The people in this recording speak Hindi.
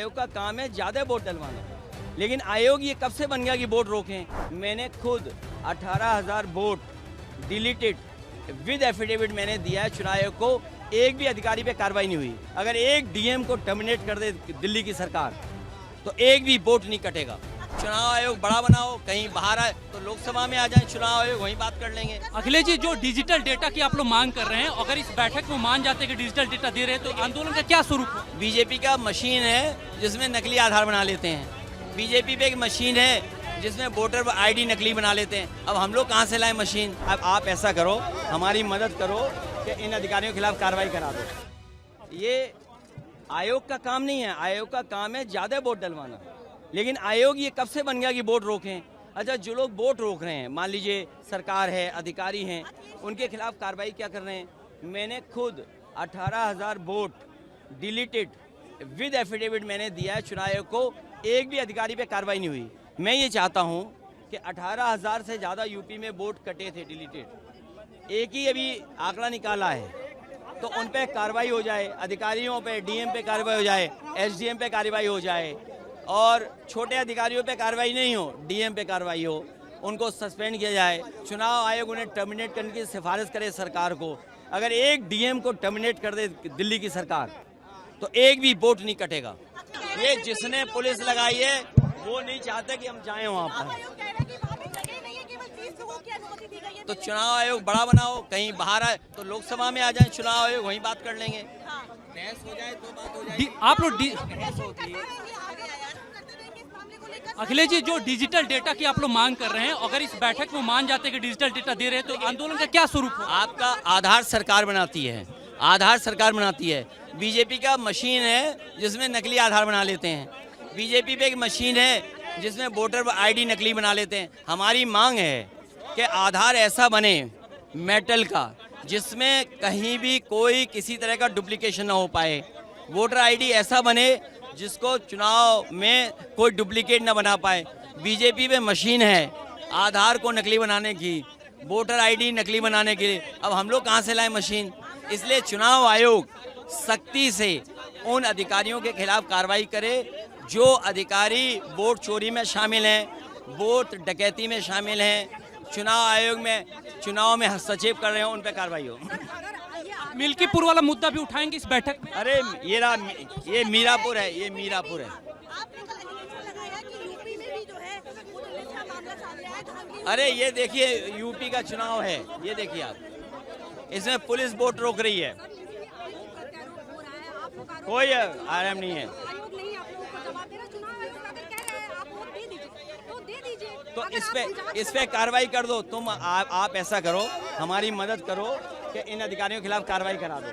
आयोग का काम है ज्यादा वोट डलवाना, लेकिन आयोग ये कब से बन गया कि वोट रोकें। मैंने खुद 18,000 वोट डिलीटेड विद एफिडेविट मैंने दिया है चुनाव आयोग को, एक भी अधिकारी पे कार्रवाई नहीं हुई। अगर एक डीएम को टर्मिनेट कर दे दिल्ली की सरकार तो एक भी वोट नहीं कटेगा। चुनाव आयोग बड़ा बनाओ, कहीं बाहर आए तो लोकसभा में आ जाए चुनाव आयोग, वहीं बात कर लेंगे। अखिलेश जी, जो डिजिटल डेटा की आप लोग मांग कर रहे हैं, अगर इस बैठक में मान जाते हैं कि डिजिटल डेटा दे रहे हैं तो आंदोलन का क्या स्वरूप है? बीजेपी का मशीन है जिसमें नकली आधार बना लेते हैं, बीजेपी पे एक मशीन है जिसमें वोटर आईडी नकली बना लेते हैं। अब हम लोग कहाँ से लाए मशीन? अब आप ऐसा करो, हमारी मदद करो कि इन अधिकारियों के खिलाफ कार्रवाई करा दो। ये आयोग का काम नहीं है, आयोग का काम है ज्यादा वोट डलवाना, लेकिन आयोग ये कब से बन गया कि वोट रोकें। अच्छा, जो लोग वोट रोक रहे हैं, मान लीजिए सरकार है, अधिकारी हैं, उनके खिलाफ कार्रवाई क्या कर रहे हैं। मैंने खुद 18,000 वोट डिलीटेड विद एफिडेविट मैंने दिया है चुनाव आयोग को, एक भी अधिकारी पे कार्रवाई नहीं हुई। मैं ये चाहता हूँ कि 18,000 से ज़्यादा यूपी में वोट कटे थे डिलीटेड, एक ही अभी आंकड़ा निकाला है, तो उन पे कार्रवाई हो जाए, अधिकारियों पे, डीएम पे कार्रवाई हो जाए, एसडीएम पे कार्रवाई हो जाए, और छोटे अधिकारियों पे कार्रवाई नहीं हो, डीएम पे कार्रवाई हो, उनको सस्पेंड किया जाए। चुनाव आयोग उन्हें टर्मिनेट करने की सिफारिश करे सरकार को। अगर एक डीएम को टर्मिनेट कर दे दिल्ली की सरकार तो एक भी वोट नहीं कटेगा। ये जिसने पुलिस लगाई है वो नहीं चाहते कि हम जाएं वहाँ पर। तो चुनाव आयोग बड़ा बनाओ, कहीं बाहर आए तो लोकसभा में आ जाए चुनाव आयोग, वहीं बात कर लेंगे। बहस हो जाए तो बात हो जाए। आप लोग अखिलेश जी, जो डिजिटल डेटा की आप लोग मांग कर रहे हैं, अगर इस बैठक में मान जाते हैं कि डिजिटल डेटा दे रहे हैं तो आंदोलन का क्या स्वरूप है? आपका आधार सरकार बनाती है, आधार सरकार बनाती है। बीजेपी का मशीन है जिसमें नकली आधार बना लेते हैं, बीजेपी पे एक मशीन है जिसमें वोटर आईडी नकली बना लेते हैं। हमारी मांग है कि आधार ऐसा बने मेटल का जिसमें कहीं भी कोई किसी तरह का डुप्लीकेशन ना हो पाए। वोटर आईडी ऐसा बने जिसको चुनाव में कोई डुप्लीकेट ना बना पाए। बीजेपी पे मशीन है आधार को नकली बनाने की, वोटर आईडी नकली बनाने के लिए। अब हम लोग कहाँ से लाए मशीन? इसलिए चुनाव आयोग सख्ती से उन अधिकारियों के खिलाफ कार्रवाई करे जो अधिकारी वोट चोरी में शामिल हैं, वोट डकैती में शामिल हैं, चुनाव आयोग में चुनाव में हस्तक्षेप कर रहे हो, उन पर कार्रवाई हो। मिल्कीपुर वाला मुद्दा भी उठाएंगे इस बैठक में? अरे ये मीरापुर है, ये मीरापुर है। अरे ये देखिए यूपी का चुनाव है, ये देखिए आप, इसमें पुलिस वोट रोक रही है, कोई आराम नहीं है। तो इस पे कार्रवाई कर दो। तुम आप ऐसा करो, हमारी मदद करो कि इन अधिकारियों के खिलाफ कार्रवाई करा दो।